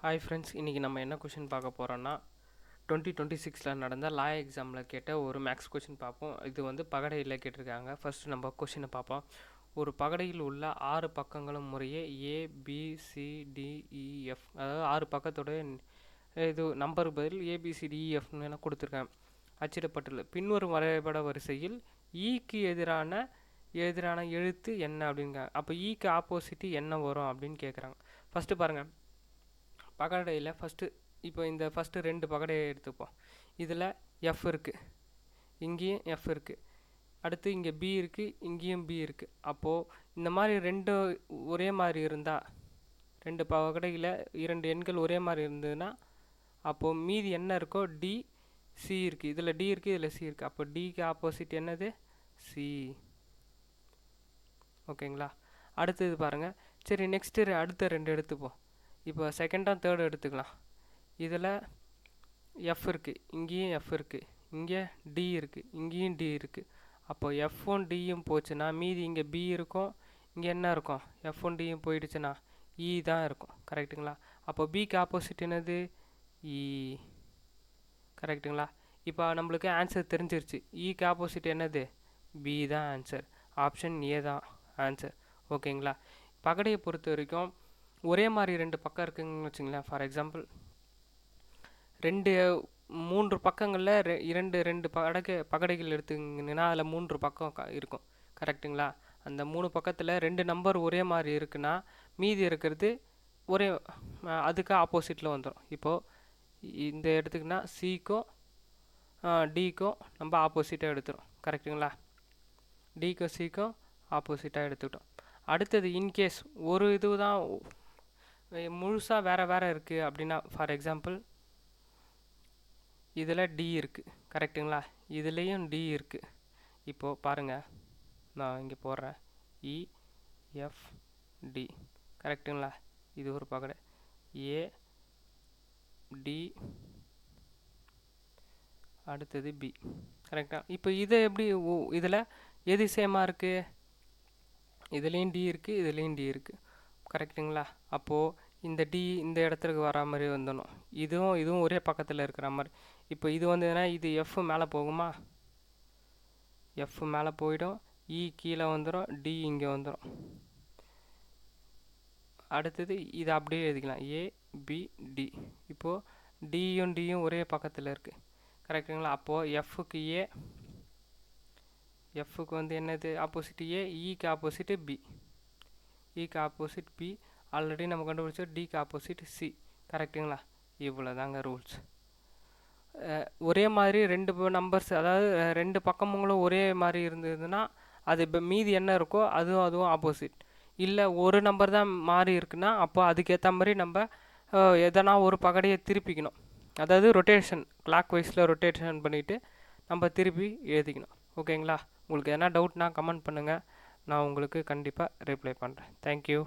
Hi friends, இன்றைக்கி நம்ம என்ன கொஷின் பார்க்க போகிறோன்னா 2026 நடந்த லா எக்ஸாமில் கேட்ட ஒரு மேக்ஸ் கொஷின் பார்ப்போம். இது வந்து பகடையில் கேட்டிருக்காங்க. ஃபஸ்ட்டு நம்ம கொஷினை பார்ப்போம். ஒரு பகடையில் உள்ள 6 பக்கங்களும் முறையே ABCDEF, அதாவது 6 பக்கத்தோட இது நம்பர் பதில் ABCDEFன்னு என கொடுத்துருக்கேன். அச்சிடப்பட்டுள்ள பின்வரும் வரைபட வரிசையில் ஈக்கு எதிரான எழுத்து என்ன அப்படிங்கிறாங்க. அப்போ ஈக்கு ஆப்போசிட்டு என்ன வரும் அப்படின்னு கேட்குறாங்க. ஃபஸ்ட்டு பாருங்கள், பகடையில் இப்போ இந்த ஃபஸ்ட்டு 2 பகடையை எடுத்துப்போம். இதில் எஃப் இருக்குது, இங்கேயும் எஃப் இருக்குது, அடுத்து இங்கே பி இருக்குது, இங்கேயும் பி இருக்குது. அப்போது இந்த மாதிரி 2 ஒரே மாதிரி இருந்தால், 2 பகடையில் 2 எண்கள் ஒரே மாதிரி இருந்ததுன்னா, அப்போது மீதி என்ன இருக்கோ டி சி இருக்குது. இதில் டி இருக்குது, இதில் சி இருக்குது. அப்போ டிக்கு ஆப்போசிட் என்னது? சி. ஓகேங்களா? அடுத்தது பாருங்கள். சரி, நெக்ஸ்ட்டு அடுத்த 2 எடுத்துப்போம். இப்போ செகண்டாக தேர்டு எடுத்துக்கலாம். இதில் எஃப் இருக்குது, இங்கேயும் எஃப் இருக்குது, இங்கே டி இருக்குது, இங்கேயும் டி இருக்குது. அப்போ எஃப்1 டியும் போச்சுன்னா மீதி இங்கே பி இருக்கும், இங்கே என்ன இருக்கும்? எஃப்1 டியும் போயிடுச்சுன்னா இ தான் இருக்கும். கரெக்டுங்களா? அப்போ பிக்கு ஆப்போசிட் என்னது? இ. கரெக்டுங்களா? இப்போ நம்மளுக்கு ஆன்சர் தெரிஞ்சிருச்சு. இக்கு ஆப்போசிட் என்னது? பி தான் ஆன்சர். ஆப்ஷன் ஏ தான் ஆன்சர். ஓகேங்களா? பகடையை பொறுத்த வரைக்கும் ஒரே மாதிரி 2 பக்கம் இருக்குங்கன்னு வச்சுங்களேன். ஃபார் எக்ஸாம்பிள் 3 பக்கங்களில் 2 பகடைகள் எடுத்துங்கன்னா அதில் 3 பக்கம் இருக்கும். கரெக்டுங்களா? அந்த 3 பக்கத்தில் 2 நம்பர் ஒரே மாதிரி இருக்குன்னா மீதி இருக்கிறது ஒரே அதுக்கு ஆப்போசிட்டில் வந்துடும். இப்போது இந்த எடுத்துக்கினா சிக்கும் டிக்கும் நம்ம ஆப்போசிட்டாக எடுத்துடும். கரெக்டுங்களா? டிக்கும் சிக்கும் ஆப்போசிட்டாக எடுத்துக்கிட்டோம். அடுத்தது இன்கேஸ் ஒரு இது தான் முழுசாக வேறு இருக்குது அப்படின்னா, ஃபார் எக்ஸாம்பிள் இதில் டி இருக்குது. கரெக்டுங்களா? இதுலேயும் டி இருக்குது. இப்போது பாருங்கள், நான் இங்கே போடுறேன் இஎஃப்டி. கரெக்டுங்களா? இது ஒரு பகடை ஏ டி, அடுத்தது பி. கரெக்டாக? இப்போ இதை எப்படி இதில் எது சேமாக இருக்குது? இதுலேயும் டி இருக்குது, இதுலேயும் டி இருக்குது. கரெக்டுங்களா? அப்போது இந்த டி இந்த இடத்துக்கு வர மாதிரி வந்துடணும். இதுவும் ஒரே பக்கத்தில் இருக்கிற மாதிரி. இப்போ இது வந்ததுன்னா இது எஃப் மேலே போகுமா? எஃப் மேலே போயிடும், இ கீழே வந்துடும், டி இங்கே வந்துடும். அடுத்தது இது அப்படியே எழுதிக்கலாம், ஏபிடி. இப்போது டியும் டியும் ஒரே பக்கத்தில் இருக்குது. கரெக்டுங்களா? அப்போது எஃப்க்கு ஏ, எஃப்க்கு வந்து என்னது ஆப்போசிட்? ஏ. இக்கு ஆப்போசிட்டு பி. இக்கு ஆப்போசிட் பி. ஆல்ரெடி நம்ம கண்டுபிடிச்சோம். டிக்கு ஆப்போசிட் சி. கரெக்டுங்களா? இவ்வளோ தாங்க ரூல்ஸ். ஒரே மாதிரி 2 நம்பர்ஸ், அதாவது 2 பக்கமுங்களும் ஒரே மாதிரி இருந்ததுன்னா அது இப்போ மீதி என்ன இருக்கோ அதுவும் ஆப்போசிட். இல்லை ஒரு நம்பர் தான் மாறி இருக்குன்னா அப்போ அதுக்கேற்ற மாதிரி நம்ம எதனா ஒரு பகடையை திருப்பிக்கணும். அதாவது ரொட்டேஷன், கிளாக் வைஸில் ரொட்டேஷன் பண்ணிவிட்டு நம்ம திருப்பி எழுதிக்கணும். ஓகேங்களா? உங்களுக்கு எதனா டவுட்னா கமெண்ட் பண்ணுங்கள், நான் உங்களுக்கு கண்டிப்பாக ரிப்ளை பண்ணுறேன். தேங்க்யூ.